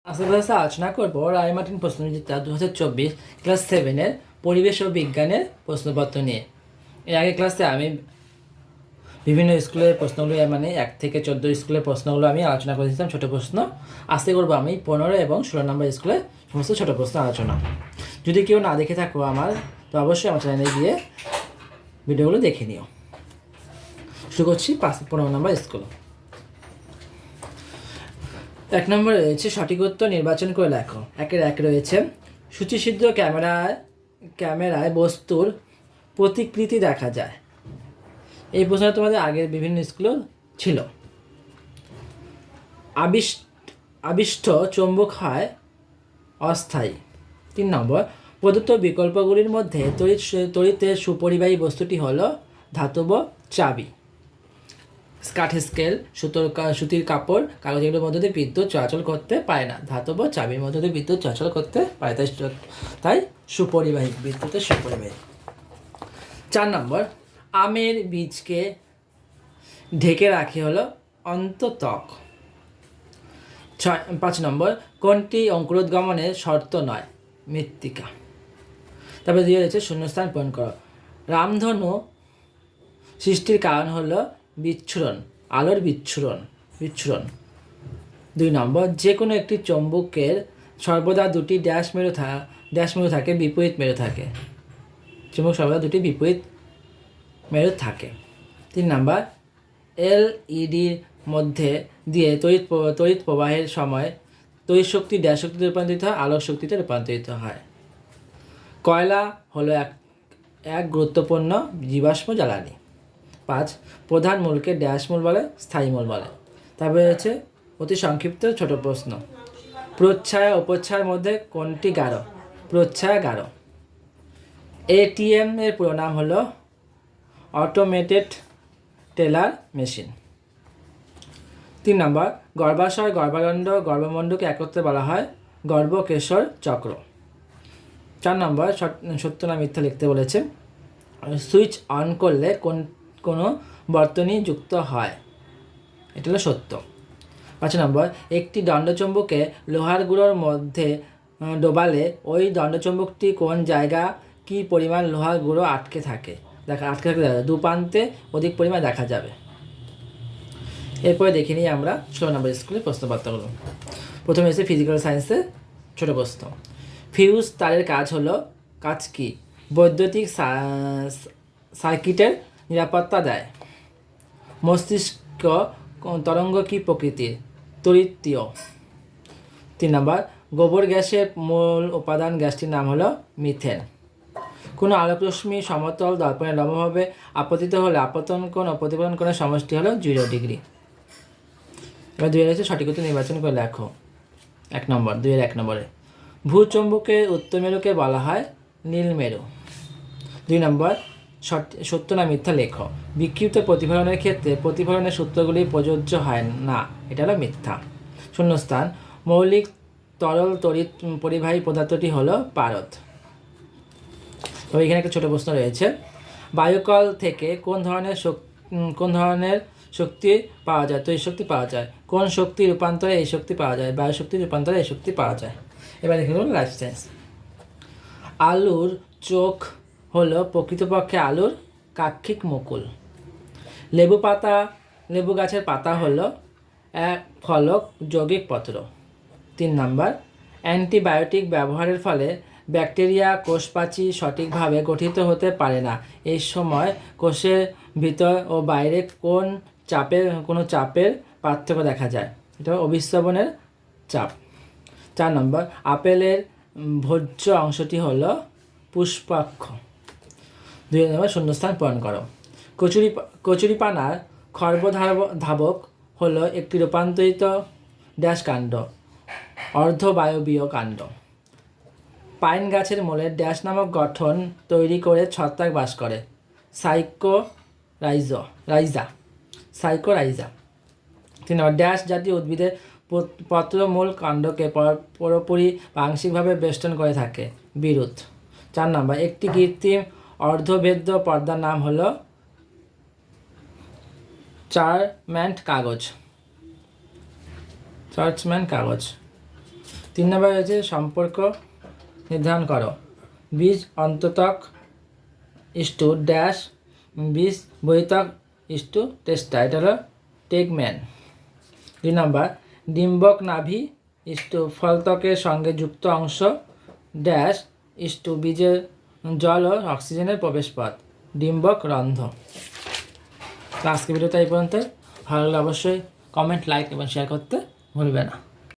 আজকে ক্লাসে আলোচনা করবো রায় মার্টিন প্রশ্নবিচিত্রা 2024 ক্লাস 7-এর পরিবেশ ও বিজ্ঞানের প্রশ্নপত্র নিয়ে। এর আগে ক্লাসে আমি বিভিন্ন স্কুলের প্রশ্নগুলো মানে 1 থেকে 14 স্কুলের প্রশ্নগুলো আমি আলোচনা করেছিলাম ছোটো প্রশ্ন। আজকে করবো আমি 15 এবং 16 নম্বর স্কুলের সমস্ত ছোটো প্রশ্ন আলোচনা। যদি কেউ না দেখে থাকো আমার, তো অবশ্যই আমার চ্যানেলে গিয়ে ভিডিওগুলো দেখে নিও। শুরু করছি 15 নম্বর স্কুল। 1 নম্বরে রয়েছে সঠিক উত্তর নির্বাচন করে লেখো। 1-এর 1 রয়েছে সূচিসিদ্ধ ক্যামেরায় বস্তুর প্রতিকৃতি দেখা যায়। এই প্রশ্নটা তোমাদের আগের বিভিন্ন স্কুলেও ছিল। আবিষ্ট চৌম্বক হয় অস্থায়ী। 3 নম্বর প্রদত্ত বিকল্পগুলির মধ্যে তড়িতের সুপরিবাহী বস্তুটি হলো ধাতব চাবি। কাঠের স্কেল, সুতির কাপড়, কাগজ এগুলোর মধ্যে দিয়ে বিদ্যুৎ চলাচল করতে পারে না। ধাতব চাবির মধ্যে দিয়ে বিদ্যুৎ চলাচল করতে পারে, তাই সুপরিবাহী, বিদ্যুতের সুপরিবাহী। 4 নম্বর আমের বীজকে ঢেকে রাখে হলো অন্তত্বক। 5 নম্বর কোনটি অঙ্কুরোদ্গমনের শর্ত নয়? মৃত্তিকা। তারপরে দিয়ে রয়েছে শূন্যস্থান পূরণ করো। রামধনু সৃষ্টির কারণ হলো বিচ্ছুরণ, আলোর বিচ্ছুরণ। 2 নম্বর যে কোনো একটি চৌম্বকের সর্বদা দুটি ড্যাশ মেরু থাকে, বিপরীত মেরু থাকে। চুম্বক সর্বদা দুটি বিপরীত মেরু থাকে। 3 নম্বর এলইডির মধ্যে দিয়ে তড়িৎ প্রবাহের সময় তড়িৎ শক্তি ড্যাশ শক্তিতে রূপান্তরিত হয়, আলোক শক্তিতে রূপান্তরিত হয়। কয়লা হলো এক গুরুত্বপূর্ণ জীবাশ্ম জ্বালানি। 5 প্রধান মূলকে ড্যাশ মূল বলে, স্থায়ী মূল বলে। তারপরে হচ্ছে অতি সংক্ষিপ্ত ছোট প্রশ্ন। প্রচ্ছায়া উপচ্ছায়ার মধ্যে কোনটি গাঢ়? প্রচ্ছায়া গাঢ়। এটিএম এর পুরো নাম হলো অটোমেটেড টেলার মেশিন। 3 নম্বর গর্ভাশয়, গর্ভারণ্ড, গর্ভমণ্ডকে একত্রে বলা হয় গর্ভকেশর চক্র। 4 নম্বর সত্য না মিথ্যা লিখতে বলেছে। সুইচ অন করলে কোনো বর্তনী যুক্ত হয়, এটা হলো সত্য। 5 নম্বর একটি দণ্ডচুম্বকে লোহার গুঁড়োর মধ্যে ডোবালে ওই দণ্ডচুম্বকটি কোন জায়গা কি পরিমাণ লোহার গুঁড়ো আটকে থাকে দেখা যাবে, 2 প্রান্তে অধিক পরিমাণ দেখা যাবে। এরপরে দেখে নিই আমরা 16 নম্বর স্কুলের প্রশ্নপত্রগুলো। প্রথমে এসে ফিজিক্যাল সায়েন্সের ছোট প্রশ্ন। ফিউজ তারের কাজ কি? বৈদ্যুতিক সার্কিটের নিরাপত্তা দেয়। মস্তিষ্ক তরঙ্গ কি প্রকৃতির? তড়িৎীয়। 3 নম্বর গোবর গ্যাসের মূল উপাদান গ্যাসটির নাম হলো মিথেন। কোনো আলোকরশ্মি সমতল দর্পণে লম্বভাবে আপতিত হলে আপতন কোণ ও প্রতিফলন কোণের সমষ্টি হলো 0 ডিগ্রি। এবার 2 হচ্ছে সঠিক উত্তর নির্বাচন করে লেখো। 1 নম্বর 2-এর 1 নম্বরে ভূচৌম্বকের উত্তর মেরুকে বলা হয় নীল মেরু। 2 নম্বর সত্য না মিথ্যা লেখো। বিক্ষিপ্ত প্রতিফলনের ক্ষেত্রে প্রতিফলনের সূত্রগুলি প্রযোজ্য হয় না, এটা হলো মিথ্যা। শূন্যস্থান মৌলিক তরল তড়িৎ পরিবাহী পদার্থটি হলো পারদ। তবে এখানে একটা ছোট প্রশ্ন রয়েছে। বায়ুকল থেকে কোন ধরনের শক্তি পাওয়া যায়? তড়িৎ শক্তি পাওয়া যায়। কোন শক্তি রূপান্তরে এই শক্তি পাওয়া যায়? বায়ু শক্তি রূপান্তরে এই শক্তি পাওয়া যায়। এবার দেখে নেব লাইফ সায়েন্স। আলুর চোখ হলো প্রকৃতপক্ষে আলুর কাক্ষিক মুকুল। লেবু গাছের পাতা হলো এক ফলক যৌগিক পত্র। 3 নম্বর অ্যান্টিবায়োটিক ব্যবহারের ফলে ব্যাকটেরিয়া কোষপ্রাচীর সঠিকভাবে গঠিত হতে পারে না। এই সময় কোষের ভিতর ও বাইরে কোনো চাপের পার্থক্য দেখা যায়, এটা অভিস্রবণের চাপ। 4 নম্বর আপেলের ভোজ্য অংশটি হলো পুষ্পাক্ষ। 2 নম্বর শূন্যস্থান পূরণ করো। কচুরিপানার খর্বধাবক হলো একটি রূপান্তরিত ড্যাশ কাণ্ড, অর্ধবায়বীয় কাণ্ড। পাইন গাছের মূলে ড্যাশ নামক গঠন তৈরি করে ছত্রাক বাস করে, সাইকোরাইজা। 3 নম্বর ড্যাশ জাতীয় উদ্ভিদের পত্রমূল কাণ্ডকে পুরোপুরি বা আংশিকভাবে বেষ্টন করে থাকে, বিরুৎ। 4 নম্বর একটি কৃত্রিম অর্ধভেদ্য পর্দার নাম হলো চার্চম্যান কাগজ। 3 নম্বর হচ্ছে সম্পর্ক নির্ধারণ করো। বীজ অন্ততক ইস্টু ড্যাশ বীজ বহিতক ইস্টু টেস্টা, এটা হলো টেগম্যান। 2 নম্বর ডিম্বক নাভি ইস্টু ফলত্বকের সঙ্গে যুক্ত অংশ ড্যাশ ইস্টু বীজের জল ও অক্সিজেনের প্রবেশপথ ডিম্বক রন্ধ্র। তো আজকে ভিডিওটা এই পর্যন্ত। ভালো লাগলে অবশ্যই কমেন্ট, লাইক এবং শেয়ার করতে ভুলবে না।